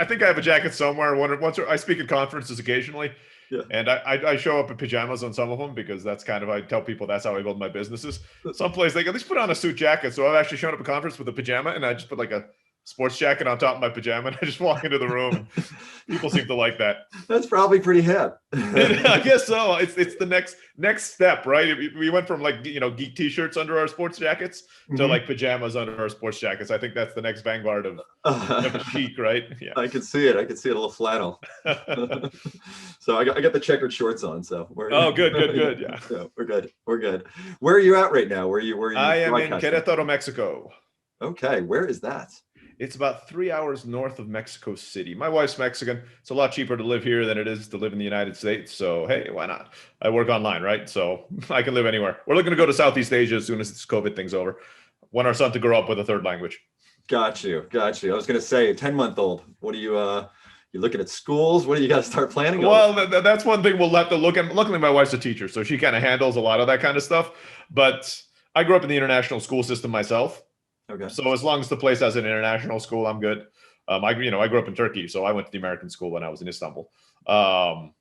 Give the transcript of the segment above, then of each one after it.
I think I have a jacket somewhere. Once I speak at conferences occasionally, Yeah. and I show up in pajamas on some of them because that's kind of, I tell people that's how I build my businesses. Some place they at least put on a suit jacket. So I've actually shown up at a conference with a pajama, and I just put like a sports jacket on top of my pajama, and I just walk into the room, and people seem to like that. That's probably pretty hip. I guess so. It's the next step, right? We went from like, geek t-shirts under our sports jackets to like pajamas under our sports jackets. I think that's the next vanguard of chic, right? Yeah. I can see it. I can see it, a little flannel. So I got the checkered shorts on. So we're good. Yeah. So we're good. Where are you at right now? Where are you I am in Querétaro, Mexico. Okay, where is that? It's about 3 hours north of Mexico City. My wife's Mexican. It's a lot cheaper to live here than it is to live in the United States. So, hey, why not? I work online, right? So I can live anywhere. We're looking to go to Southeast Asia as soon as this COVID thing's over. Want our son to grow up with a third language. Got you. I was going to say, 10-month-old. What are you looking at schools? What do you got to start planning? Well, that's one thing we'll have to look at. Luckily, my wife's a teacher, so she kind of handles a lot of that kind of stuff. But I grew up in the international school system myself. Okay. So as long as the place has an international school, I'm good. I grew up in Turkey, so I went to the American school when I was in Istanbul. And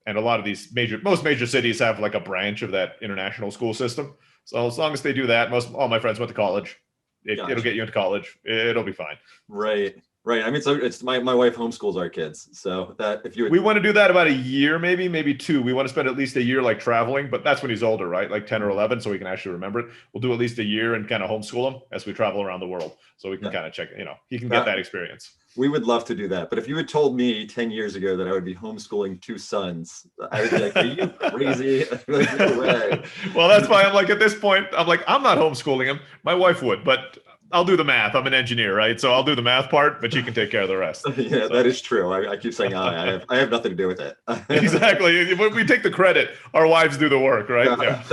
a lot of these most major cities have like a branch of that international school system. So as long as they do that, all my friends went to college. It'll get you into college. It'll be fine. Right. I mean, so it's my wife homeschools our kids. So that we want to do that about a year, maybe 2. We want to spend at least a year like traveling, but that's when he's older, right? Like 10 or 11, so we can actually remember it. We'll do at least a year and kind of homeschool him as we travel around the world. So we can kind of check, he can get that experience. We would love to do that. But if you had told me 10 years ago that I would be homeschooling 2 sons, I would be like, are you crazy? Like, no way. Well, that's why I'm like, at this point, I'm not homeschooling him. My wife would, but I'll do the math. I'm an engineer, right? So I'll do the math part, but you can take care of the rest. Yeah, so. That is true. I keep saying I have nothing to do with it. Exactly. When we take the credit, our wives do the work, right? Yeah.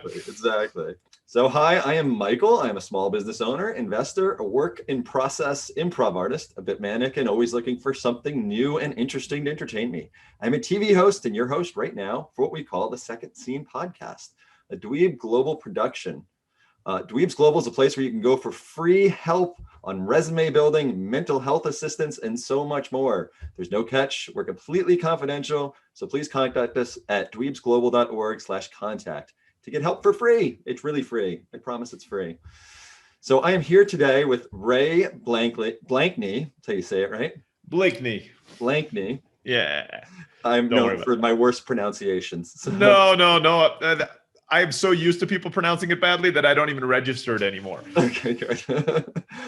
Exactly. So hi, I am Michael. I am a small business owner, investor, a work in process improv artist, a bit manic, and always looking for something new and interesting to entertain me. I'm a TV host and your host right now for what we call the Second Scene Podcast, a Dweeb Global production. Dweebs Global is a place where you can go for free help on resume building, mental health assistance, and so much more. There's no catch. We're completely confidential. So please contact us at dweebsglobal.org/contact to get help for free. It's really free. I promise it's free. So I am here today with Ray Blakney. That's how you say it, right? Blakney. Yeah. I'm known for my worst pronunciations. So. No. I'm so used to people pronouncing it badly that I don't even register it anymore. Okay, good.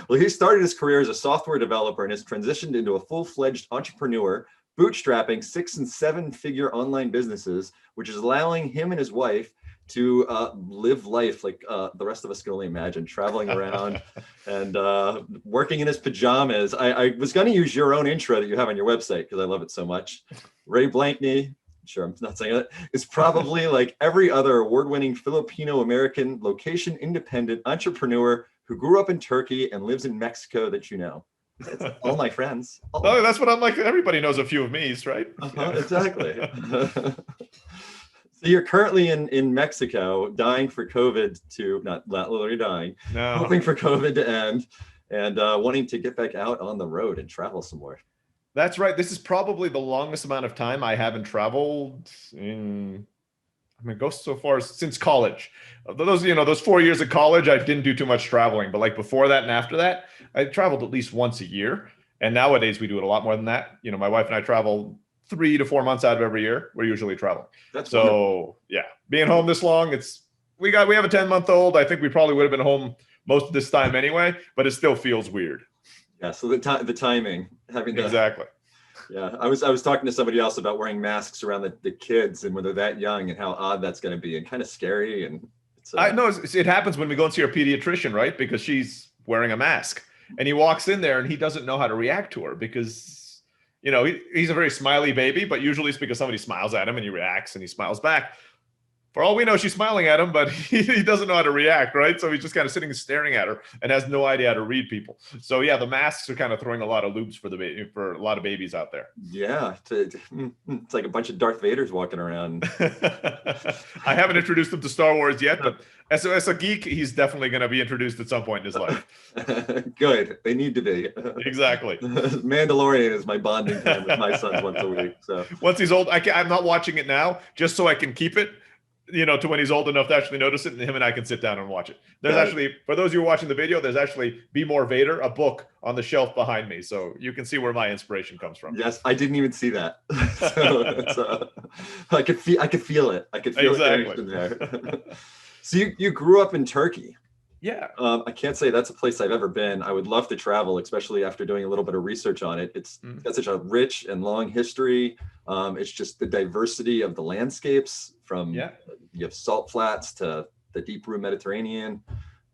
Well, he started his career as a software developer and has transitioned into a full-fledged entrepreneur, bootstrapping 6- and 7-figure online businesses, which is allowing him and his wife to live life like the rest of us can only imagine, traveling around and working in his pajamas. I was going to use your own intro that you have on your website because I love it so much. Ray Blakney. Sure, I'm not saying that. It's probably like every other award-winning Filipino-American location-independent entrepreneur who grew up in Turkey and lives in Mexico that you know. It's all my friends. Oh, that's what I'm like. Everybody knows a few of me's, right? Exactly. So you're currently in Mexico, dying for COVID to, not literally dying, hoping for COVID to end and wanting to get back out on the road and travel some more. That's right. This is probably the longest amount of time I haven't traveled go so far since college. Those 4 years of college, I didn't do too much traveling, but like before that and after that, I traveled at least once a year. And nowadays we do it a lot more than that. My wife and I travel 3 to 4 months out of every year. We're usually traveling. That's so wonderful. Yeah, being home this long, we have a 10-month-old. I think we probably would have been home most of this time anyway, but it still feels weird. Yeah, so the timing, having to, exactly. Yeah, I was talking to somebody else about wearing masks around the kids and when they're that young and how odd that's going to be and kind of scary. And I know it happens when we go and see our pediatrician, right? Because she's wearing a mask, and he walks in there and he doesn't know how to react to her because he's a very smiley baby, but usually it's because somebody smiles at him and he reacts and he smiles back. For all we know, she's smiling at him, but he doesn't know how to react, right? So he's just kind of sitting and staring at her and has no idea how to read people. So yeah, the masks are kind of throwing a lot of loops for for a lot of babies out there. Yeah, it's like a bunch of Darth Vaders walking around. I haven't introduced him to Star Wars yet, but as a geek, he's definitely going to be introduced at some point in his life. Good. They need to be. Exactly. Mandalorian is my bonding time with my sons once a week. So once he's old, I'm not watching it now just so I can keep it, to when he's old enough to actually notice it, and him and I can sit down and watch it. There's actually, for those of you who are watching the video, there's actually Be More Vader, a book on the shelf behind me. So you can see where my inspiration comes from. Yes, I didn't even see that. So I could feel it. I could feel it in there. So you grew up in Turkey. Yeah. I can't say that's a place I've ever been. I would love to travel, especially after doing a little bit of research on it. It's got such a rich and long history. It's just the diversity of the landscapes from you have salt flats to the deep blue Mediterranean.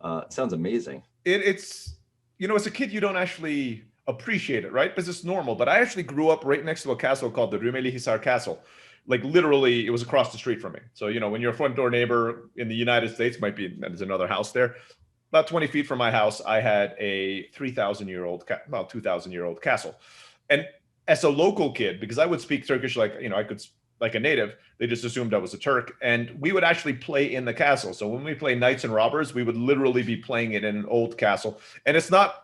It sounds amazing. It's as a kid, you don't actually appreciate it, right? Because it's normal. But I actually grew up right next to a castle called the Rumelihisar Castle. Like literally, it was across the street from me. So, when your front door neighbor in the United States there's another house there. About 20 feet from my house, I had a 3,000-year-old, about 2,000-year-old castle. And as a local kid, because I would speak Turkish I could like a native, they just assumed I was a Turk. And we would actually play in the castle. So when we play Knights and Robbers, we would literally be playing it in an old castle. And it's not,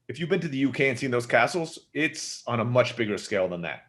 if you've been to the UK and seen those castles, it's on a much bigger scale than that.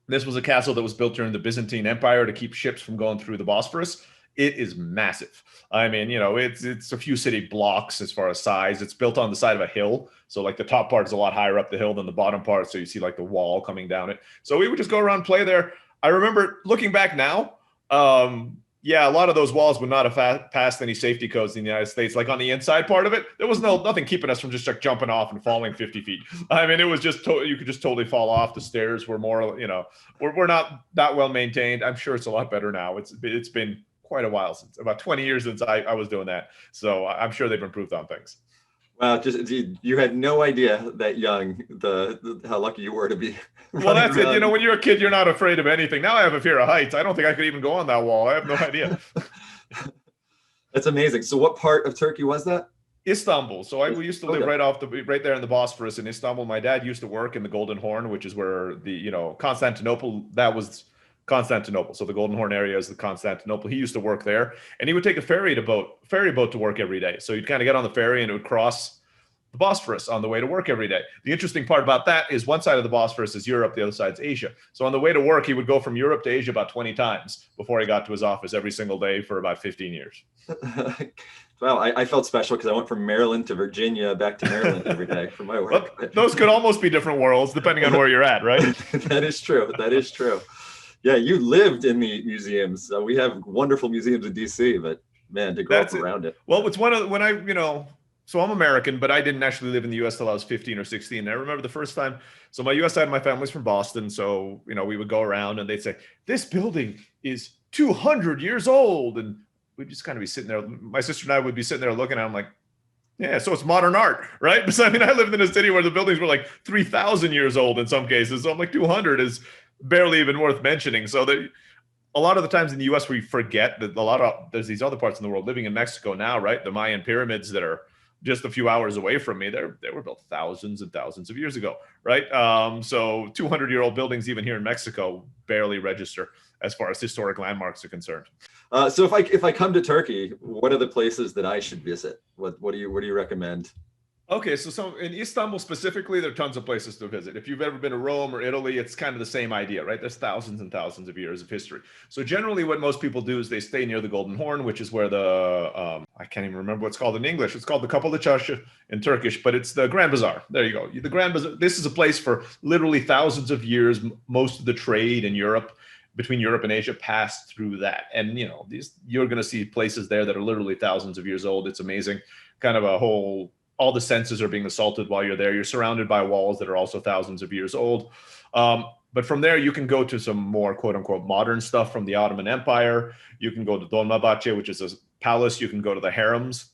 This was a castle that was built during the Byzantine Empire to keep ships from going through the Bosphorus. It is massive. I mean, it's a few city blocks as far as size. It's built on the side of a hill. So like the top part is a lot higher up the hill than the bottom part. So you see like the wall coming down it. So we would just go around, play there. I remember looking back now, a lot of those walls would not have passed any safety codes in the United States. Like on the inside part of it, there was nothing keeping us from just like jumping off and falling 50 feet. I mean, it was just, you could just totally fall off. The stairs were more, we're not that well maintained. I'm sure it's a lot better now. It's been quite a while, since about 20 years since I was doing that. So I'm sure they've improved on things. Wow, you had no idea that young, how lucky you were to be. Well, that's it. When you're a kid, you're not afraid of anything. Now I have a fear of heights. I don't think I could even go on that wall. I have no idea. That's amazing. So what part of Turkey was that? Istanbul. So we used to live right there in the Bosphorus in Istanbul. My dad used to work in the Golden Horn, which is where Constantinople, that was Constantinople. So the Golden Horn area is the Constantinople. He used to work there, and he would take a ferry boat to work every day. So you'd kind of get on the ferry and it would cross the Bosphorus on the way to work every day. The interesting part about that is one side of the Bosphorus is Europe, the other side is Asia. So on the way to work, he would go from Europe to Asia about 20 times before he got to his office every single day for about 15 years. Well, I felt special because I went from Maryland to Virginia back to Maryland every day for my work. Well, those could almost be different worlds depending on where you're at, right? That is true. That is true. Yeah, you lived in the museums. We have wonderful museums in DC, but man, to grow up around it. Well, it's so I'm American, but I didn't actually live in the US till I was 15 or 16. And I remember the first time, so my US side of my family's from Boston. So, we would go around and they'd say, this building is 200 years old. And we'd just kind of be sitting there. My sister and I would be sitting there looking at them like, yeah, so it's modern art, right? Because I lived in a city where the buildings were like 3,000 years old in some cases. So I'm like, 200 is barely even worth mentioning. So a lot of the times in the US, we forget that there's these other parts in the world. Living in Mexico now, right? The Mayan pyramids that are just a few hours away from me, they were built thousands and thousands of years ago, right? So 200-year-old buildings, even here in Mexico, barely register as far as historic landmarks are concerned. So if I come to Turkey, what are the places that I should visit? What do you recommend? Okay, so in Istanbul specifically, there are tons of places to visit. If you've ever been to Rome or Italy, it's kind of the same idea, right? There's thousands and thousands of years of history. So generally what most people do is they stay near the Golden Horn, which is where I can't even remember what it's called in English. It's called the Kapalı Çarşı in Turkish, but it's the Grand Bazaar. There you go. The Grand Bazaar. This is a place for literally thousands of years. Most of the trade in Europe, between Europe and Asia, passed through that. And, you're going to see places there that are literally thousands of years old. It's amazing. Kind of all the senses are being assaulted while you're there. You're surrounded by walls that are also thousands of years old. But from there, you can go to some more quote unquote modern stuff from the Ottoman Empire. You can go to Dolmabahce, which is a palace. You can go to the harems,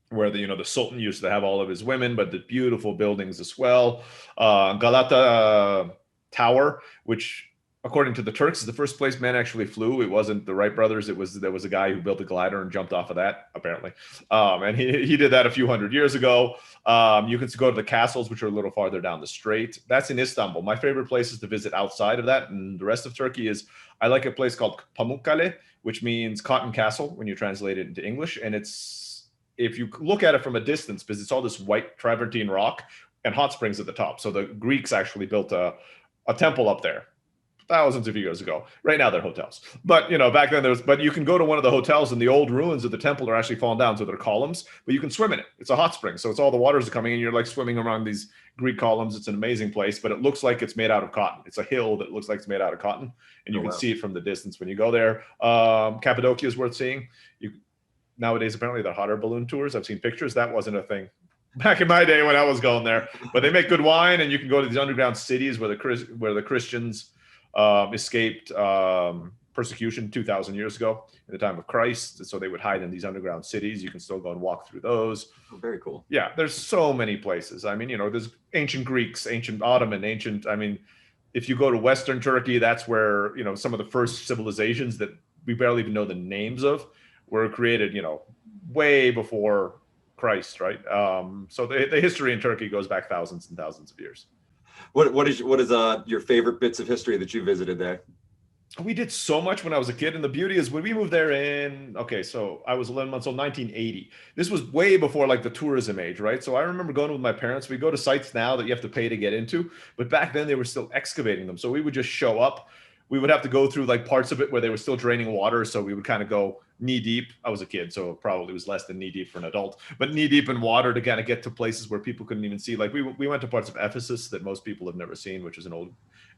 where the Sultan used to have all of his women, but the beautiful buildings as well. Galata Tower, which according to the Turks, is the first place man actually flew. It wasn't the Wright brothers. There was a guy who built a glider and jumped off of that, apparently. And he did that a few hundred years ago. You can go to the castles, which are a little farther down the strait. That's in Istanbul. My favorite places to visit outside of that and the rest of Turkey is, I like a place called Pamukkale, which means cotton castle when you translate it into English. And it's, if you look at it from a distance, because it's all this white travertine rock and hot springs at the top. So the Greeks actually built a temple up there thousands of years ago. Right now they're hotels, but back then but you can go to one of the hotels and the old ruins of the temple are actually fallen down, so they're columns, but you can swim in it. It's a hot spring, so it's all the waters are coming in, you're like swimming around these Greek columns. It's an amazing place, but it looks like it's made out of cotton. It's a hill that looks like it's made out of cotton, and you can see it from the distance when you go there. Cappadocia is worth seeing. Nowadays apparently they're hot air balloon tours. I've seen pictures. That wasn't a thing back in my day when I was going there, but they make good wine, and you can go to these underground cities where the Christians escaped persecution 2,000 years ago in the time of Christ. So they would hide in these underground cities. You can still go and walk through those. Oh, very cool. Yeah, there's so many places. I mean, there's ancient Greeks, ancient Ottoman, if you go to Western Turkey, that's where, some of the first civilizations that we barely even know the names of were created, way before Christ, right? So the history in Turkey goes back thousands and thousands of years. What is your favorite bits of history that you visited there? We did so much when I was a kid, and the beauty is when we moved there so I was 11 months old, 1980. This was way before like the tourism age, right? So I remember going with my parents. We go to sites now that you have to pay to get into, but back then they were still excavating them. So we would just show up. We would have to go through like parts of it where they were still draining water. So we would kind of go knee deep. I was a kid, so it probably was less than knee deep for an adult, but knee deep in water to kind of get to places where people couldn't even see. Like we went to parts of Ephesus that most people have never seen, which is an old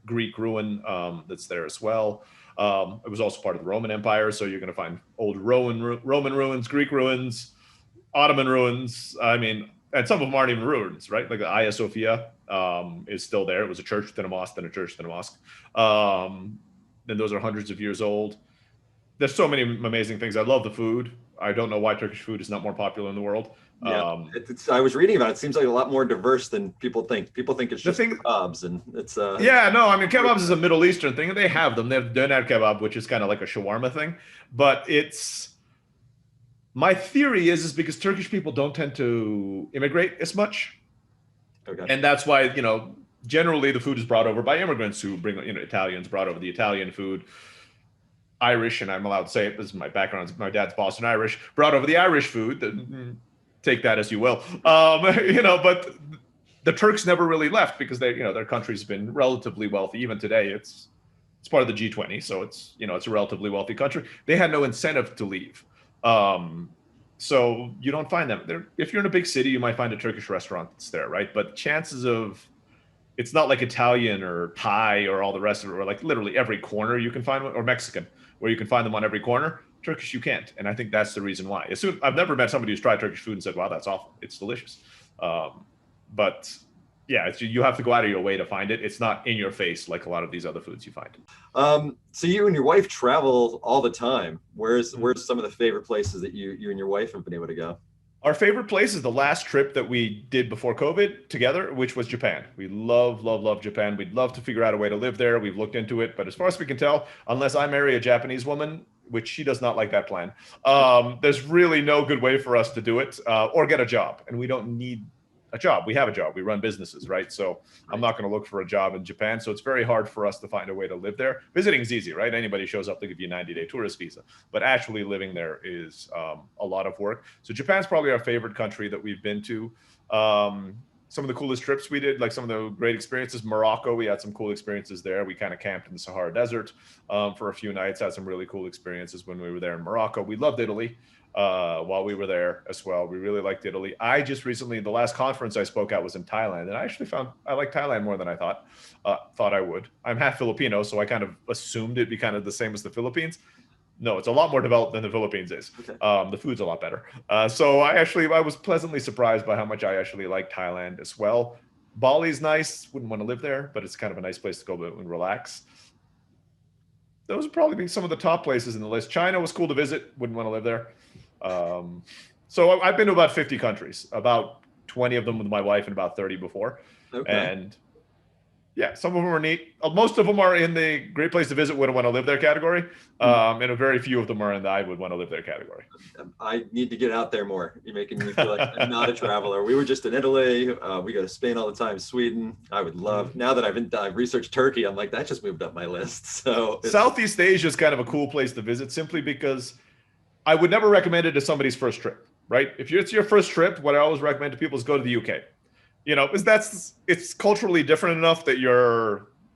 Greek ruin that's there as well. It was also part of the Roman Empire. So you're going to find old Roman ruins, Greek ruins, Ottoman ruins. I mean, and some of them aren't even ruins, right? Like the Hagia Sophia is still there. It was a church within a mosque, then a church within a mosque. Then those are hundreds of years old. There's so many amazing things. I love the food. I don't know why Turkish food is not more popular in the world. Yeah, I was reading about it. It seems like a lot more diverse than people think. People think it's just kebabs, and it's yeah, no, I mean kebabs is a Middle Eastern thing, and they have them. They have doner kebab, which is kind of like a shawarma thing. But my theory is because Turkish people don't tend to immigrate as much, okay, and that's why generally the food is brought over by immigrants who bring Italians brought over the Italian food. Irish, and I'm allowed to say it, this is my background, my dad's Boston Irish, brought over the Irish food. Take that as you will. But the Turks never really left because their country's been relatively wealthy. Even today, it's part of the G20, so it's a relatively wealthy country. They had no incentive to leave. So you don't find them there. If you're in a big city, you might find a Turkish restaurant that's there, right? But chances of, it's not like Italian or Thai or all the rest of it, or like literally every corner you can find one, or Mexican, where you can find them on every corner. Turkish, you can't. And I think that's the reason why. I've never met somebody who's tried Turkish food and said, wow, that's awful. It's delicious. But yeah, you have to go out of your way to find it. It's not in your face like a lot of these other foods you find. So you and your wife travel all the time. Where's some of the favorite places that you and your wife have been able to go? Our favorite place is the last trip that we did before COVID together, which was Japan. We love Japan. We'd love to figure out a way to live there. We've looked into it, but as far as we can tell, unless I marry a Japanese woman, which she does not like that plan, there's really no good way for us to do it or get a job. And we don't need a job. We have a job. We run businesses, right? So I'm not going to look for a job in Japan. So it's very hard for us to find a way to live there. Visiting is easy, right? Anybody shows up, they give you a 90-day tourist visa. But actually living there is a lot of work. So Japan's probably our favorite country that we've been to. Some of the coolest trips we did, like some of the great experiences, Morocco, we had some cool experiences there. We kind of camped in the Sahara Desert for a few nights, had some really cool experiences when we were there in Morocco. We loved Italy. While we were there as well. We really liked Italy. I just recently, the last conference I spoke at was in Thailand, and I actually found I like Thailand more than I thought I would. I'm half Filipino, so I kind of assumed it'd be kind of the same as the Philippines. No, it's a lot more developed than the Philippines is. Okay. The food's a lot better. So I was pleasantly surprised by how much I actually like Thailand as well. Bali's nice. Wouldn't want to live there, but it's kind of a nice place to go and relax. Those would probably be some of the top places in the list. China was cool to visit. Wouldn't want to live there. So I've been to about 50 countries, about 20 of them with my wife and about 30 before. Okay. And Yeah, some of them are neat. Most of them are in the great place to visit, wouldn't want to live there category. And a very few of them are in the I would want to live there category. I need to get out there more. You're making me feel like I'm not a traveler. We were just in Italy. We go to Spain all the time, Sweden. I would love, now that I've researched Turkey, I'm like, that just moved up my list. So Southeast Asia is kind of a cool place to visit simply because I would never recommend it as somebody's first trip, right? If it's your first trip, what I always recommend to people is go to the UK. Because it's culturally different enough that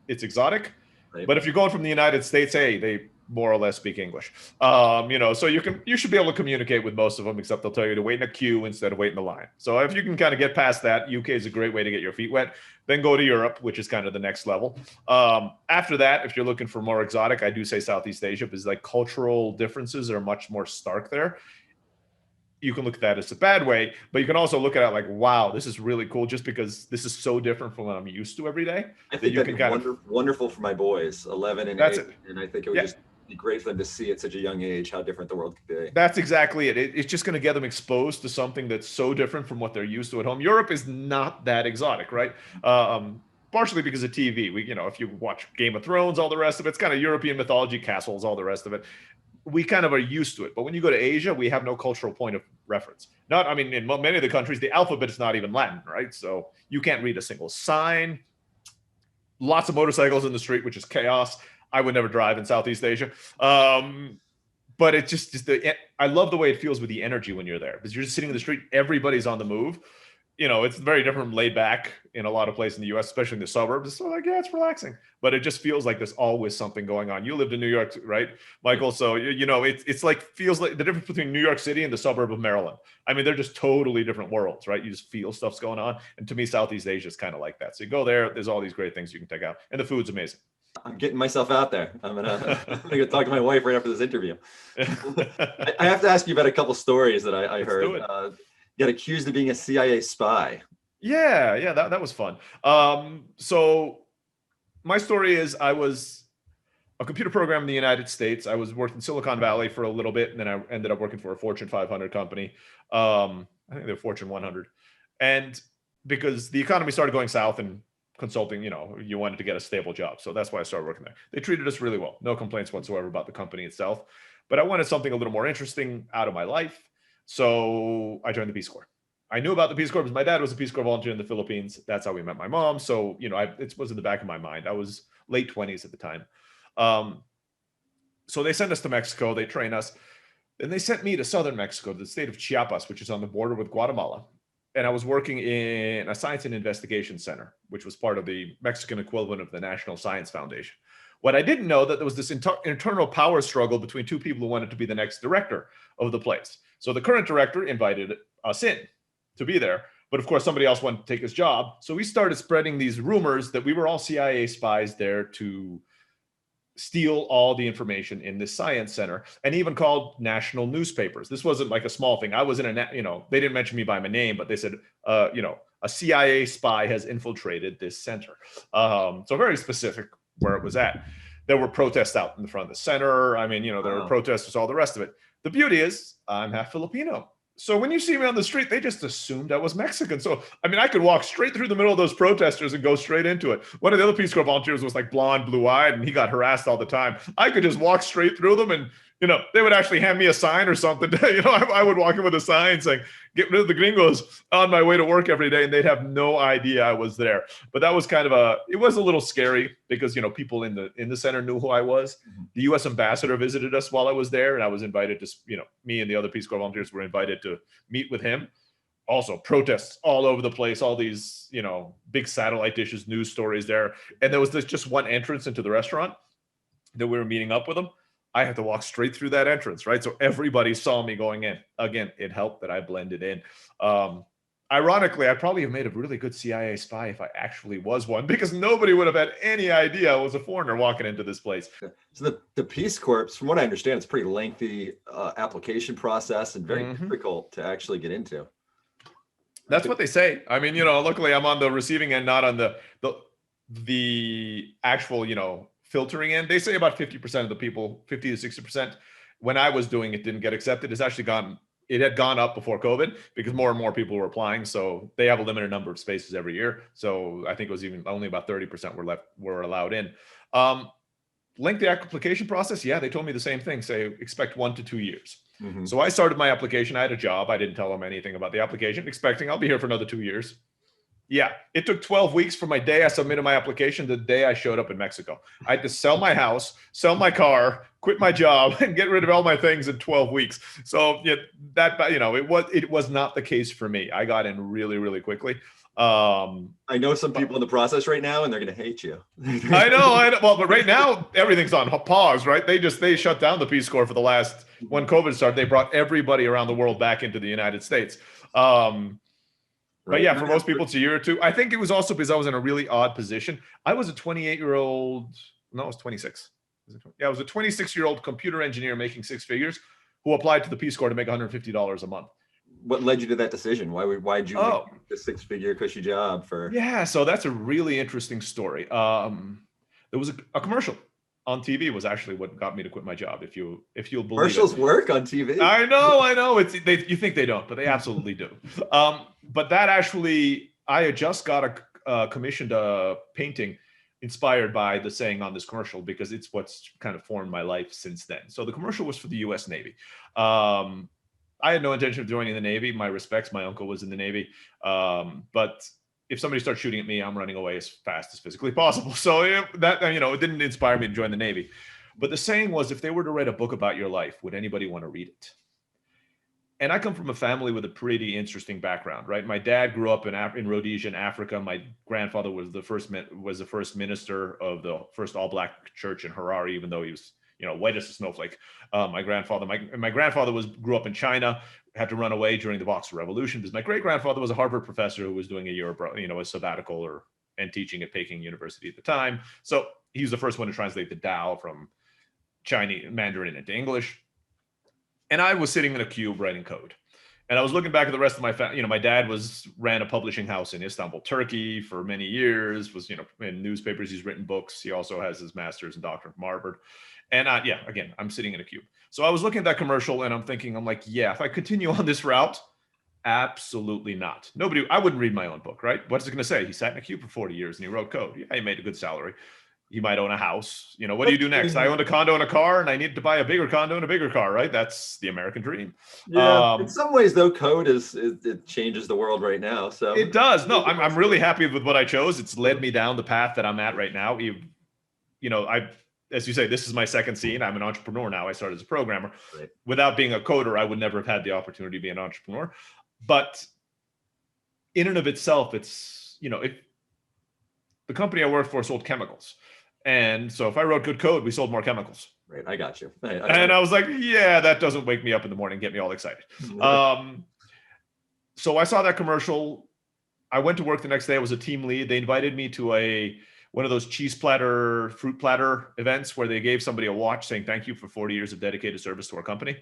it's exotic. right. But if you're going from the United States, hey, they more or less speak English. So you should be able to communicate with most of them, except they'll tell you to wait in a queue instead of wait in the line. So if you can kind of get past that, UK is a great way to get your feet wet. Then go to Europe, which is kind of the next level. After that, if you're looking for more exotic, I do say Southeast Asia, because like cultural differences are much more stark there. You can look at that as a bad way, but you can also look at it like, wow, this is really cool, just because this is so different from what I'm used to every day. I think that'd be wonderful for my boys, 11 and 8. And I think it would just be great for them to see at such a young age how different the world could be. That's exactly it. It's just going to get them exposed to something that's so different from what they're used to at home. Europe is not that exotic, right? Partially because of TV. If you watch Game of Thrones, all the rest of it's kind of European mythology, castles, all the rest of it. We kind of are used to it. But when you go to Asia, we have no cultural point of reference. In many of the countries, the alphabet is not even Latin, right? So you can't read a single sign. Lots of motorcycles in the street, which is chaos. I would never drive in Southeast Asia. But it's just I love the way it feels with the energy when you're there, because you're just sitting in the street. Everybody's on the move. It's very different from laid back in a lot of places in the US, especially in the suburbs. It's like, yeah, it's relaxing, but it just feels like there's always something going on. You lived in New York, right, Michael? So, it's like, feels like the difference between New York City and the suburb of Maryland. I mean, they're just totally different worlds, right? You just feel stuff's going on. And to me, Southeast Asia is kind of like that. So you go there, there's all these great things you can take out, and the food's amazing. I'm getting myself out there. I'm gonna go talk to my wife right after this interview. I have to ask you about a couple stories that I heard. Got accused of being a CIA spy. Yeah, that was fun. So my story is, I was a computer programmer in the United States. I was working in Silicon Valley for a little bit, and then I ended up working for a Fortune 500 company. I think they're Fortune 100. And because the economy started going south and consulting, you wanted to get a stable job. So that's why I started working there. They treated us really well. No complaints whatsoever about the company itself. But I wanted something a little more interesting out of my life. So I joined the Peace Corps. I knew about the Peace Corps because my dad was a Peace Corps volunteer in the Philippines. That's how we met my mom. So, it was in the back of my mind. I was late 20s at the time. So they sent us to Mexico. They train us. Then they sent me to southern Mexico, the state of Chiapas, which is on the border with Guatemala. And I was working in a science and investigation center, which was part of the Mexican equivalent of the National Science Foundation. What I didn't know, that there was this internal power struggle between two people who wanted to be the next director of the place. So the current director invited us in to be there, but of course somebody else wanted to take his job. So we started spreading these rumors that we were all CIA spies there to steal all the information in this science center, and even called national newspapers. This wasn't like a small thing. I was in they didn't mention me by my name, but they said, a CIA spy has infiltrated this center. So very specific where it was at. There were protests out in the front of the center. I mean, there were protesters, all the rest of it. The beauty is I'm half Filipino. So when you see me on the street, they just assumed I was Mexican. So, I could walk straight through the middle of those protesters and go straight into it. One of the other Peace Corps volunteers was like blonde, blue-eyed, and he got harassed all the time. I could just walk straight through them, and, they would actually hand me a sign or something. I would walk in with a sign saying, "Get rid of the gringos," on my way to work every day, and they'd have no idea I was there. But that was it was a little scary because, people in the center knew who I was. The U.S. ambassador visited us while I was there, and I was invited to, me and the other Peace Corps volunteers were invited to meet with him. Also, protests all over the place, all these, big satellite dishes, news stories there. And there was just one entrance into the restaurant that we were meeting up with them. I had to walk straight through that entrance, right? So everybody saw me going in. Again, it helped that I blended in. Ironically, I probably have made a really good CIA spy if I actually was one, because nobody would have had any idea I was a foreigner walking into this place. So the Peace Corps, from what I understand, it's a pretty lengthy application process and very difficult to actually get into. That's what they say. I mean, luckily I'm on the receiving end, not on the actual, filtering end. They say about 50% of the people, 50 to 60%, when I was doing it, didn't get accepted. It's actually gone it had gone up before COVID because more and more people were applying. So they have a limited number of spaces every year. So I think it was even only about 30% were allowed in. Lengthy application process. Yeah, they told me the same thing. Say expect 1 to 2 years. Mm-hmm. So I started my application. I had a job. I didn't tell them anything about the application, expecting I'll be here for another 2 years. Yeah, it took 12 weeks from my day I submitted my application to the day I showed up in Mexico. I had to sell my house, sell my car, quit my job, and get rid of all my things in 12 weeks. So yeah, it was not the case for me. I got in really, really quickly. I know some people in the process right now, and they're going to hate you. I know. Well, but right now everything's on pause, right? They shut down the Peace Corps for the last, when COVID started, they brought everybody around the world back into the United States. But yeah, for most people, it's a year or two. I think it was also because I was in a really odd position. I was a 28-year-old. No, I was 26. I was a 26-year-old computer engineer making 6 figures who applied to the Peace Corps to make $150 a month. What led you to that decision? Why'd you make the 6-figure cushy job for? Yeah, so that's a really interesting story. There was a commercial on TV was actually what got me to quit my job. If you'll believe commercials work on TV. I know. You think they don't, but they absolutely do. But that actually, I had just got commissioned a painting inspired by the saying on this commercial because it's what's kind of formed my life since then. So the commercial was for the U.S. Navy. I had no intention of joining the Navy. My respects, my uncle was in the Navy. But if somebody starts shooting at me, I'm running away as fast as physically possible. So it didn't inspire me to join the Navy. But the saying was, if they were to write a book about your life, would anybody want to read it? And I come from a family with a pretty interesting background, right? My dad grew up in Rhodesia, in Africa. My grandfather was the first minister of the first all-black church in Harare, even though he was, white as a snowflake. My grandfather grew up in China, had to run away during the Boxer Revolution because my great-grandfather was a Harvard professor who was doing a sabbatical and teaching at Peking University at the time. So he was the first one to translate the Tao from Chinese Mandarin into English. And I was sitting in a cube writing code. And I was looking back at the rest of my family. My dad ran a publishing house in Istanbul, Turkey for many years, was, in newspapers. He's written books. He also has his master's and doctorate from Harvard. And again, I'm sitting in a cube. So I was looking at that commercial and I'm like, yeah, if I continue on this route, absolutely not. I wouldn't read my own book, right? What's it going to say? He sat in a cube for 40 years and he wrote code. Yeah, he made a good salary. He might own a house. What do you do next? I owned a condo and a car and I needed to buy a bigger condo and a bigger car, right? That's the American dream. Yeah. In some ways though, code it changes the world right now. So it does. No, I'm really happy with what I chose. It's led me down the path that I'm at right now. As you say, this is my second scene. I'm an entrepreneur now. I started as a programmer. Right. Without being a coder, I would never have had the opportunity to be an entrepreneur. But in and of itself, it's, the company I worked for sold chemicals. And so if I wrote good code, we sold more chemicals. Right. I got you. And I was like, yeah, that doesn't wake me up in the morning, get me all excited. So I saw that commercial. I went to work the next day. I was a team lead. They invited me to one of those cheese platter, fruit platter events where they gave somebody a watch saying, thank you for 40 years of dedicated service to our company.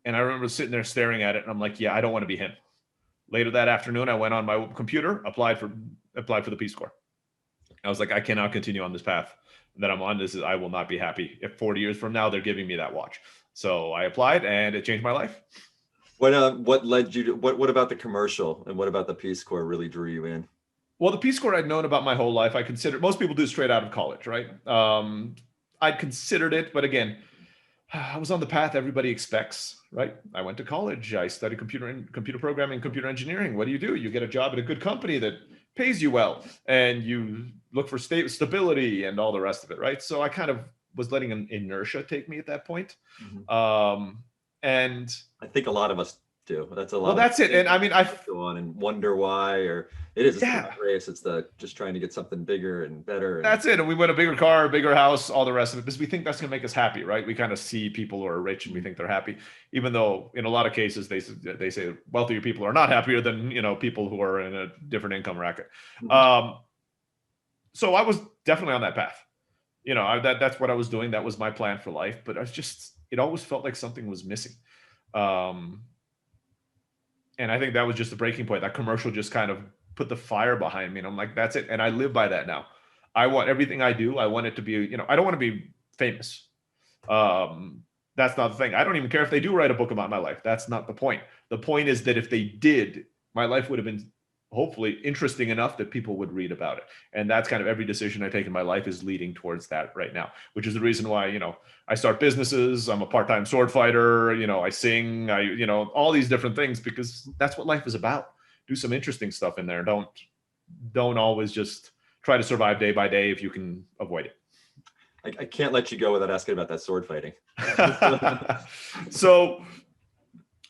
And I remember sitting there staring at it. And I'm like, yeah, I don't want to be him. Later that afternoon, I went on my computer, applied for the Peace Corps. I was like, I cannot continue on this path that I'm on. I will not be happy if 40 years from now, they're giving me that watch. So I applied and it changed my life. What led you to, what about the commercial and what about the Peace Corps really drew you in? Well, the Peace Corps I'd known about my whole life. I considered, most people do straight out of college, right? I'd considered it, but again, I was on the path everybody expects, right? I went to college. I studied computer programming, computer engineering. What do? You get a job at a good company that pays you well, and you look for stability and all the rest of it, right? So I kind of was letting an inertia take me at that point. Mm-hmm. And I think a lot of us do. That's a lot. Well, that's it. And I mean, I go on and wonder why, or it's the race. It's just trying to get something bigger and better. That's it. And we want a bigger car, a bigger house, all the rest of it, because we think that's going to make us happy, right? We kind of see people who are rich and we think they're happy, even though in a lot of cases they say wealthier people are not happier than, people who are in a different income bracket. Mm-hmm. So I was definitely on that path. That's what I was doing. That was my plan for life. But it always felt like something was missing. And I think that was just the breaking point. That commercial just kind of put the fire behind me. And I'm like, that's it. And I live by that now. I want everything I do. I want it to be, I don't want to be famous. That's not the thing. I don't even care if they do write a book about my life. That's not the point. The point is that if they did, my life would have been hopefully interesting enough that people would read about it. And that's kind of every decision I take in my life is leading towards that right now, which is the reason why, I start businesses. I'm a part-time sword fighter. I sing, all these different things, because that's what life is about. Do some interesting stuff in there. Don't always just try to survive day by day if you can avoid it. I can't let you go without asking about that sword fighting. So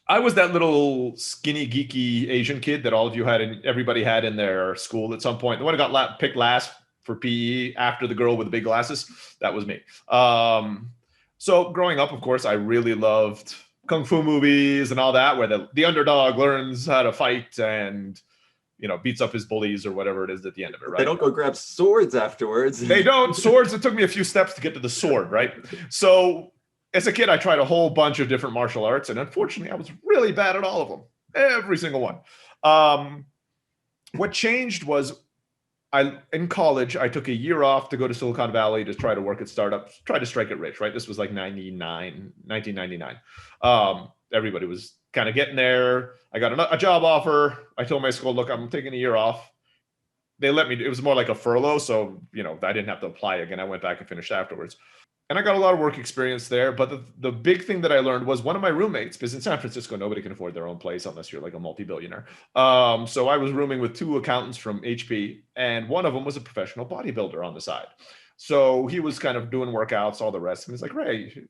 I was that little skinny, geeky Asian kid that all of you had, and everybody had in their school at some point. The one who got picked last for PE after the girl with the big glasses, that was me. So growing up, of course, I really loved kung fu movies and all that, where the underdog learns how to fight and beats up his bullies or whatever it is at the end of it, right? They don't go grab swords afterwards. They don't. Swords, it took me a few steps to get to the sword, right? So as a kid, I tried a whole bunch of different martial arts, and unfortunately, I was really bad at all of them. Every single one. What changed was in college, I took a year off to go to Silicon Valley to try to work at startups, try to strike it rich, right? This was like 1999. Everybody was kind of getting there. I got a job offer. I told my school, look, I'm taking a year off. They let me, it was more like a furlough. So, I didn't have to apply again. I went back and finished afterwards. And I got a lot of work experience there. But the big thing that I learned was one of my roommates, because in San Francisco, nobody can afford their own place unless you're like a multi-billionaire. So I was rooming with two accountants from HP, and one of them was a professional bodybuilder on the side. So he was kind of doing workouts, all the rest. And he's like, Ray,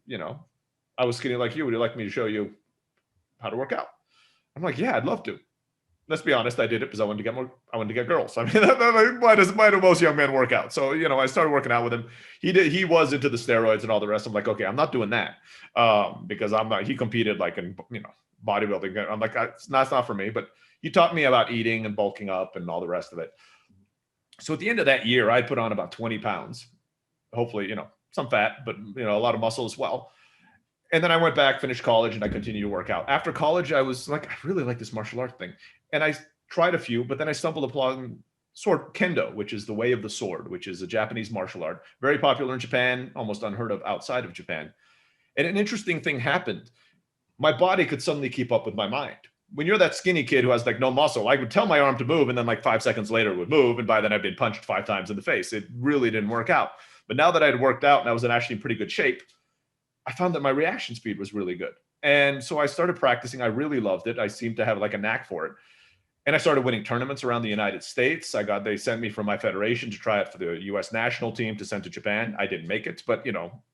I was skinny like you. Would you like me to show you how to work out? I'm like, yeah, I'd love to. Let's be honest, I did it because I wanted to get girls. I mean, why do most young men work out? So, I started working out with him. He was into the steroids and all the rest. I'm like, okay, I'm not doing that. Because he competed like in, bodybuilding. I'm like, that's not for me, but he taught me about eating and bulking up and all the rest of it. So at the end of that year, I put on about 20 pounds, hopefully, some fat, but a lot of muscle as well. And then I went back, finished college, and I continued to work out. After college, I was like, I really like this martial art thing. And I tried a few, but then I stumbled upon sword kendo, which is the way of the sword, which is a Japanese martial art, very popular in Japan, almost unheard of outside of Japan. And an interesting thing happened. My body could suddenly keep up with my mind. When you're that skinny kid who has like no muscle, I would tell my arm to move, and then like 5 seconds later it would move. And by then I'd been punched 5 times in the face. It really didn't work out. But now that I had worked out and I was actually in pretty good shape, I found that my reaction speed was really good. And so I started practicing. I really loved it. I seemed to have like a knack for it. And I started winning tournaments around the United States. They sent me from my federation to try it for the US national team to send to Japan. I didn't make it, but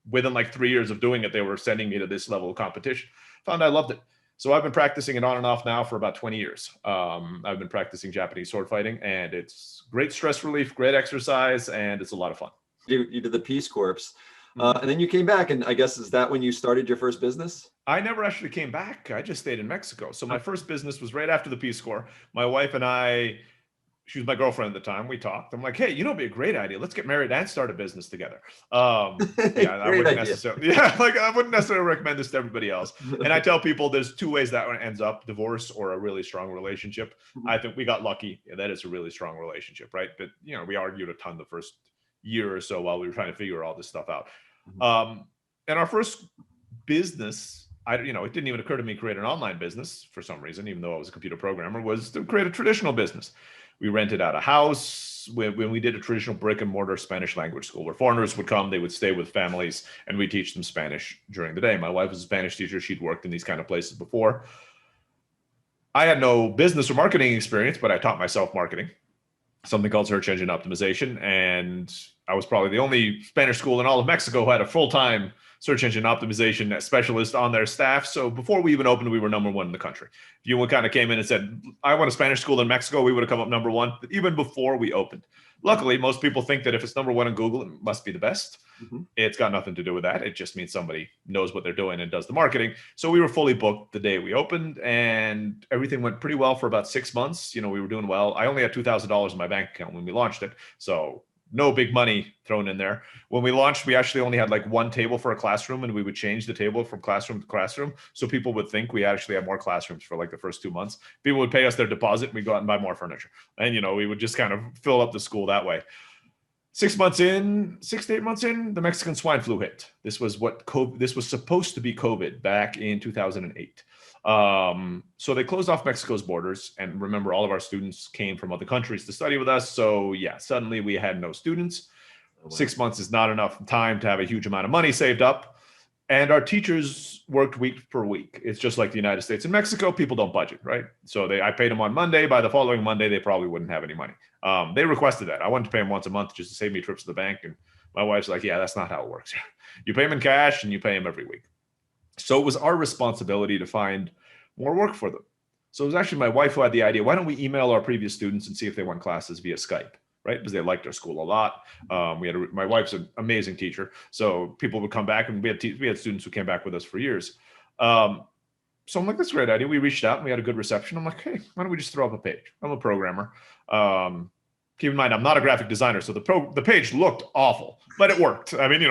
within like 3 years of doing it, they were sending me to this level of competition. Found I loved it. So I've been practicing it on and off now for about 20 years. I've been practicing Japanese sword fighting, and it's great stress relief, great exercise, and it's a lot of fun. You did the Peace Corps. And then you came back, and I guess, is that when you started your first business? I never actually came back. I just stayed in Mexico. So my first business was right after the Peace Corps. My wife and I, she was my girlfriend at the time. We talked. I'm like, hey, it'd be a great idea. Let's get married and start a business together. I wouldn't necessarily recommend this to everybody else. And I tell people there's 2 ways that one ends up: divorce or a really strong relationship. I think we got lucky. Yeah, that is a really strong relationship, right? But we argued a ton the first year or so while we were trying to figure all this stuff out. And our first business, it didn't even occur to me to create an online business for some reason, even though I was a computer programmer, was to create a traditional business. We rented out a house when we did a traditional brick and mortar Spanish language school where foreigners would come, they would stay with families, and we teach them Spanish during the day. My wife was a Spanish teacher. She'd worked in these kind of places before. I had no business or marketing experience, but I taught myself marketing, something called search engine optimization. And I was probably the only Spanish school in all of Mexico who had a full-time search engine optimization specialist on their staff. So before we even opened, we were number 1 in the country. If you kind of came in and said, I want a Spanish school in Mexico, we would have come up number 1, even before we opened. Luckily, most people think that if it's number 1 in Google, it must be the best. It's got nothing to do with that. It just means somebody knows what they're doing and does the marketing. So we were fully booked the day we opened, and everything went pretty well for about 6 months. We were doing well. I only had $2,000 in my bank account when we launched it. So no big money thrown in there. When we launched, we actually only had like 1 table for a classroom, and we would change the table from classroom to classroom. So people would think we actually had more classrooms for like the first 2 months. People would pay us their deposit, and we'd go out and buy more furniture. And, we would just kind of fill up the school that way. 6 to 8 months in, the Mexican swine flu hit. This was this was supposed to be COVID back in 2008. So they closed off Mexico's borders, and remember, all of our students came from other countries to study with us. So yeah, suddenly we had no students. Oh, wow. 6 months is not enough time to have a huge amount of money saved up. And our teachers worked week per week. It's just like the United States and Mexico. People don't budget, right? So I paid them on Monday. By the following Monday, they probably wouldn't have any money. They requested that. I wanted to pay them once a month just to save me trips to the bank. And my wife's like, yeah, that's not how it works. You pay them in cash and you pay them every week. So it was our responsibility to find more work for them. So it was actually my wife who had the idea, why don't we email our previous students and see if they want classes via Skype? Right? Because they liked our school a lot. My wife's an amazing teacher. So people would come back, and we had students who came back with us for years. So I'm like, that's a great idea. We reached out and we had a good reception. I'm like, hey, why don't we just throw up a page? I'm a programmer. Keep in mind, I'm not a graphic designer. So the page looked awful, but it worked. I mean,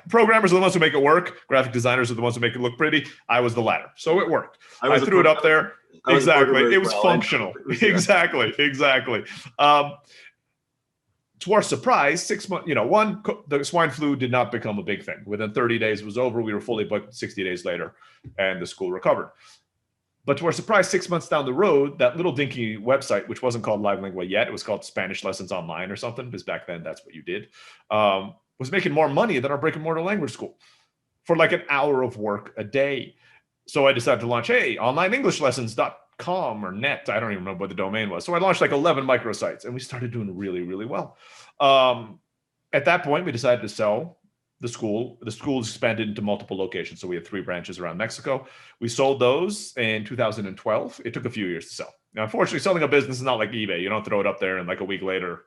programmers are the ones who make it work. Graphic designers are the ones who make it look pretty. I was the latter. So it worked. I threw it up there. Exactly. It was functional. Exactly. To our surprise, 6 months, the swine flu did not become a big thing. Within 30 days it was over. We were fully booked 60 days later, and the school recovered. But to our surprise, 6 months down the road, that little dinky website, which wasn't called Live Lingua yet, it was called Spanish Lessons Online or something, because back then that's what you did, was making more money than our brick and mortar language school for like an hour of work a day. So I decided to launch, onlineenglishlessons.com or net. I don't even remember what the domain was. So I launched like 11 microsites, and we started doing really, really well. At that point, we decided to sell the school. The school expanded into multiple locations. So we had 3 branches around Mexico. We sold those in 2012. It took a few years to sell. Now, unfortunately, selling a business is not like eBay. You don't throw it up there and like a week later,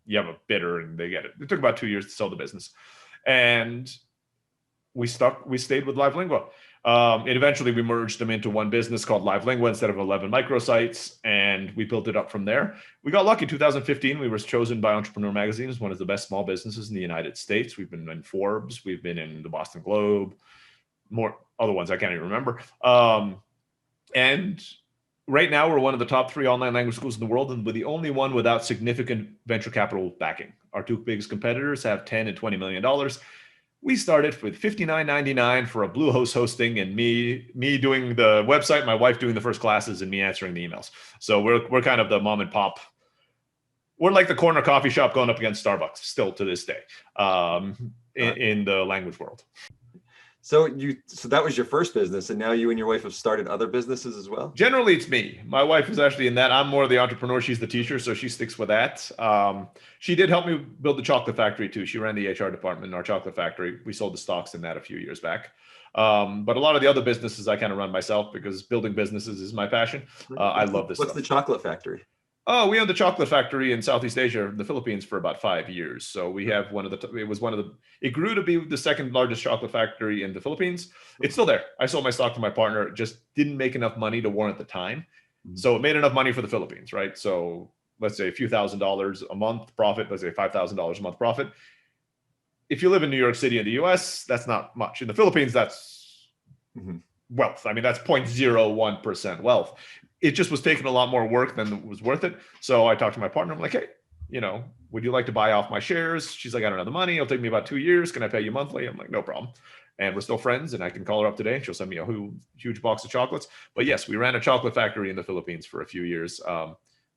you have a bidder and they get it. It took about 2 years to sell the business. And we stayed with Live Lingua. And eventually we merged them into one business called Live Lingua instead of 11 microsites, and we built it up from there. We got lucky. 2015, we were chosen by Entrepreneur Magazine as one of the best small businesses in the United States. We've been in Forbes, we've been in the Boston Globe, more other ones I can't even remember. And right now we're one of the top 3 online language schools in the world, and we're the only one without significant venture capital backing. Our 2 biggest competitors have $10 and $20 million. We started with $59.99 for a Bluehost hosting, and me doing the website, my wife doing the first classes, and me answering the emails. So we're kind of the mom and pop. We're like the corner coffee shop going up against Starbucks still to this day in the language world. So that was your first business, and now you and your wife have started other businesses as well? Generally, it's me. My wife is actually in that. I'm more of the entrepreneur. She's the teacher, so she sticks with that. She did help me build the chocolate factory too. She ran the HR department in our chocolate factory. We sold the stocks in that a few years back. But a lot of the other businesses I kind of run myself because building businesses is my passion. I love this stuff. What's the chocolate factory? Oh, we owned the chocolate factory in Southeast Asia, the Philippines, for about 5 years. So we have it grew to be the second largest chocolate factory in the Philippines. It's still there. I sold my stock to my partner. It just didn't make enough money to warrant the time. So it made enough money for the Philippines, right? So let's say a few $1,000s a month profit, let's say $5,000 a month profit. If you live in New York City in the US, that's not much. In the Philippines, that's wealth. I mean, that's 0.01% wealth. It just was taking a lot more work than was worth it. So I talked to my partner. I'm like, hey, would you like to buy off my shares? She's like, I don't have the money. It'll take me about 2 years. Can I pay you monthly? I'm like, no problem. And we're still friends, and I can call her up today. She'll send me a huge box of chocolates. But yes, we ran a chocolate factory in the Philippines for a few years.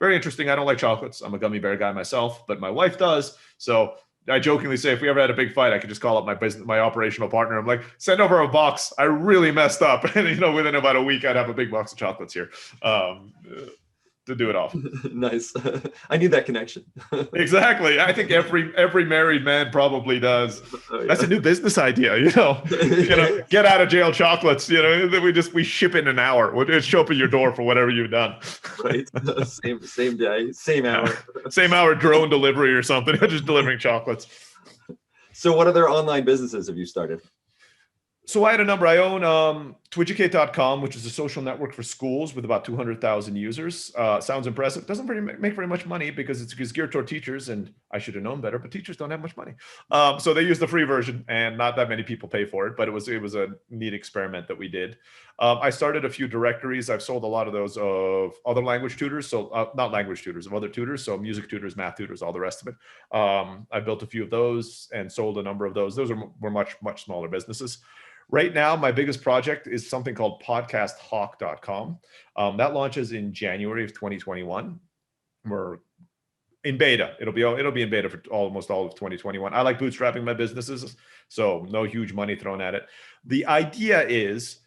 Very interesting. I don't like chocolates. I'm a gummy bear guy myself, but my wife does. So I jokingly say, if we ever had a big fight, I could just call up my operational partner. I'm like, send over a box. I really messed up. And, within about a week, I'd have a big box of chocolates here to do it off. Nice. I need that connection. Exactly. I think every married man probably does. Oh, yeah. That's a new business idea, get out of jail chocolates, we ship in an hour. We'll show up at your door for whatever you've done. Right. Same day, same hour. Same hour drone delivery or something, just delivering chocolates. So what other online businesses have you started? So I had a number. I own Twitchucate.com, which is a social network for schools with about 200,000 users. Sounds impressive. Doesn't really make very much money because it's geared toward teachers, and I should have known better, but teachers don't have much money. So they use the free version, and not that many people pay for it, but it was a neat experiment that we did. I started a few directories. I've sold a lot of those of other language tutors, so not language tutors, of other tutors, so music tutors, math tutors, all the rest of it. I built a few of those and sold a number of those. Those were much smaller businesses. Right now, my biggest project is something called podcasthawk.com. That launches in January of 2021. We're in beta. It'll be in beta for almost all of 2021. I like bootstrapping my businesses, so no huge money thrown at it. The idea is,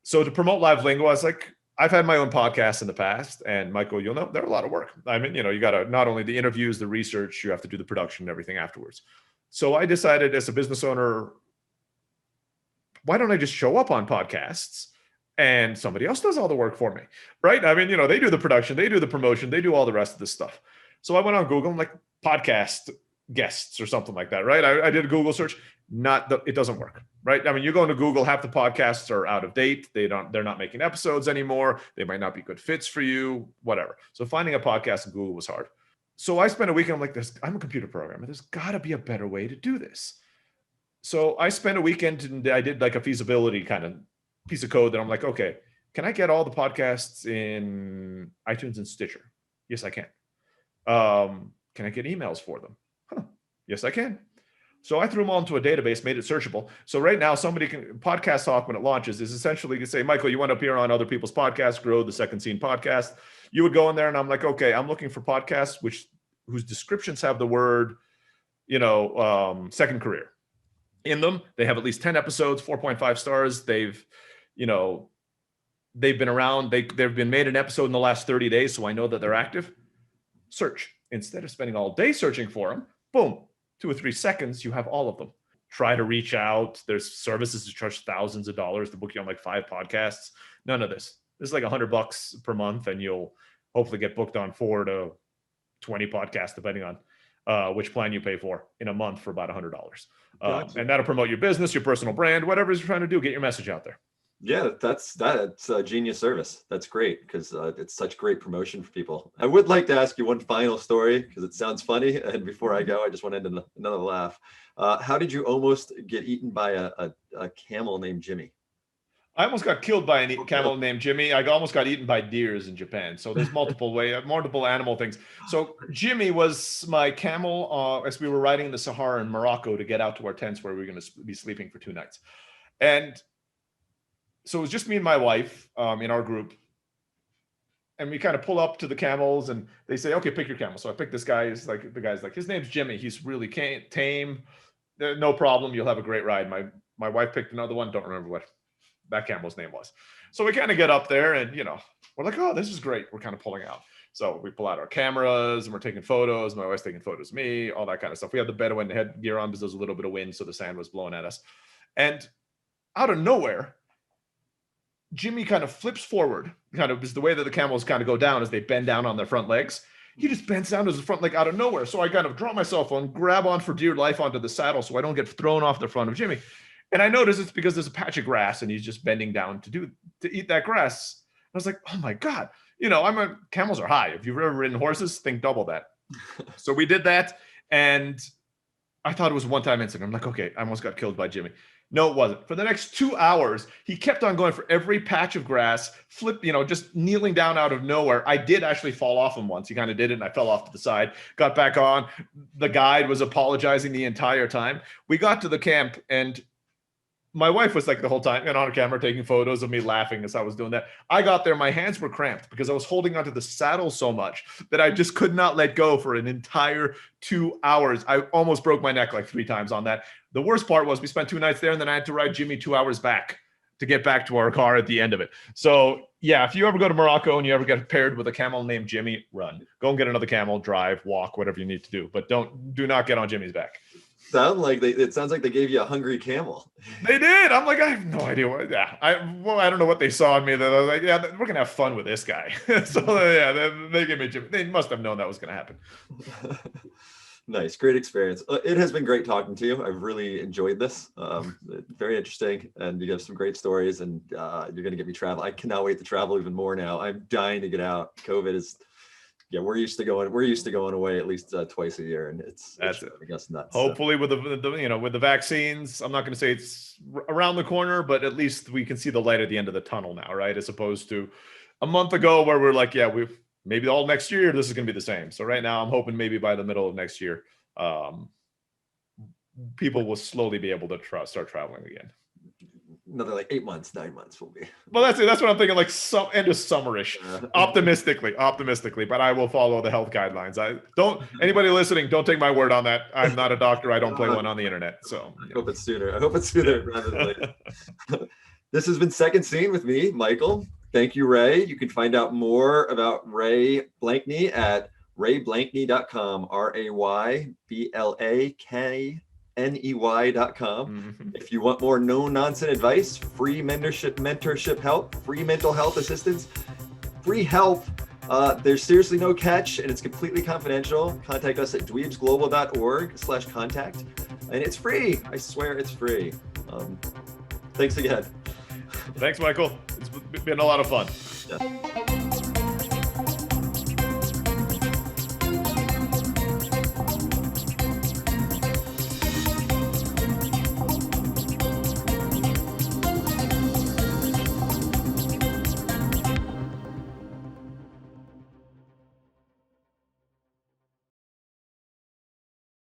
so to promote Live Lingo, I've had my own podcast in the past, and Michael, you'll know they're a lot of work. I mean, you got to not only the interviews, the research, you have to do the production and everything afterwards. So I decided as a business owner, why don't I just show up on podcasts and somebody else does all the work for me, right? I mean, they do the production, they do the promotion, they do all the rest of this stuff. So I went on Google, I'm like, podcast guests or something like that, right? I did a Google search, it doesn't work, right? I mean, you go into Google, half the podcasts are out of date. They're not making episodes anymore. They might not be good fits for you, whatever. So finding a podcast in Google was hard. So I spent a weekend, I'm like, I'm a computer programmer. There's gotta be a better way to do this. So I spent a weekend and I did like a feasibility kind of piece of code that I'm like, okay, can I get all the podcasts in iTunes and Stitcher? Yes, I can. Can I get emails for them? Yes, I can. So I threw them all into a database, made it searchable. So right now, somebody can, Podcast Talk, when it launches, is essentially to say, Michael, you want to appear on other people's podcasts, grow the Second Scene podcast. You would go in there and I'm like, okay, I'm looking for podcasts whose descriptions have the word, second career in them. They have at least 10 episodes, 4.5 stars. They've been around. They've been made an episode in the last 30 days. So I know that they're active. Search. Instead of spending all day searching for them, boom, 2 or 3 seconds, you have all of them. Try to reach out. There's services to charge thousands of dollars to book you on like 5 podcasts. None of this. This is like $100 per month, and you'll hopefully get booked on 4 to 20 podcasts, depending on which plan you pay for in a month for about $100. Gotcha. And that'll promote your business, your personal brand, whatever you're trying to do, get your message out there. Yeah, that's a genius service. That's great because it's such great promotion for people. I would like to ask you one final story because it sounds funny. And before I go, I just wanted another laugh. How did you almost get eaten by a camel named Jimmy? I almost got killed by a camel named Jimmy. I almost got eaten by deers in Japan. So there's multiple animal things. So Jimmy was my camel as we were riding the Sahara in Morocco to get out to our tents where we were going to be sleeping for 2 nights. And so it was just me and my wife in our group. And we kind of pull up to the camels and they say, okay, pick your camel. So I picked this guy. The guy's like, his name's Jimmy. He's really tame. No problem. You'll have a great ride. My wife picked another one. Don't remember what that camel's name was. So we kind of get up there and, we're like, oh, this is great. We're kind of pulling out. So we pull out our cameras and we're taking photos. My wife's taking photos of me, all that kind of stuff. We had the Bedouin headgear on because there was a little bit of wind. So the sand was blowing at us. And out of nowhere, Jimmy kind of flips forward, kind of is the way that the camels kind of go down as they bend down on their front legs. He just bends down to his front leg out of nowhere. So I kind of drop my cell phone, grab on for dear life onto the saddle so I don't get thrown off the front of Jimmy. And I notice it's because there's a patch of grass and he's just bending down to eat that grass. I was like, oh my God, camels are high. If you've ever ridden horses, think double that. So we did that. And I thought it was a one-time incident. I'm like, okay, I almost got killed by Jimmy. No, it wasn't. For the next 2 hours, he kept on going for every patch of grass, just kneeling down out of nowhere. I did actually fall off him once. He kind of did it, and I fell off to the side, got back on. The guide was apologizing the entire time. We got to the camp, and my wife was like the whole time and on camera taking photos of me laughing as I was doing that. I got there, my hands were cramped because I was holding onto the saddle so much that I just could not let go for an entire 2 hours. I almost broke my neck like 3 times on that. The worst part was we spent 2 nights there and then I had to ride Jimmy 2 hours back to get back to our car at the end of it. So yeah, if you ever go to Morocco and you ever get paired with a camel named Jimmy, run. Go and get another camel, drive, walk, whatever you need to do. But do not get on Jimmy's back. It sounds like they gave you a hungry camel. They did. I'm like, I have no idea what. Yeah, I don't know what they saw in me. That I was like, yeah, we're gonna have fun with this guy. So yeah, they gave me Jimmy. They must have known that was gonna happen. Nice, great experience. It has been great talking to you. I've really enjoyed this. Very interesting, and you have some great stories, and you're going to get me travel. I cannot wait to travel even more now. I'm dying to get out. COVID is, yeah, we're used to going away at least twice a year, and it's I guess nuts. Hopefully, with with the vaccines, I'm not going to say it's around the corner, but at least we can see the light at the end of the tunnel now, right? As opposed to a month ago where we're like, yeah, we've. Maybe all next year, this is going to be the same. So right now, I'm hoping maybe by the middle of next year, people will slowly be able to start traveling again. Another like 8 months, 9 months will be. Well, that's it. That's what I'm thinking. Like end of summerish, optimistically. But I will follow the health guidelines. Anybody listening, don't take my word on that. I'm not a doctor. I don't play one on the internet. So I hope it's sooner. Rather than later. This has been Second Scene with me, Michael. Thank you, Ray. You can find out more about Ray Blakney at rayblankney.com, RAYBLAKNEY.com. If you want more no-nonsense advice, free mentorship help, free mental health assistance, free help, there's seriously no catch, and it's completely confidential. Contact us at dweebsglobal.org/contact, and it's free. I swear it's free. Thanks again. Thanks, Michael. It's been a lot of fun. Yeah.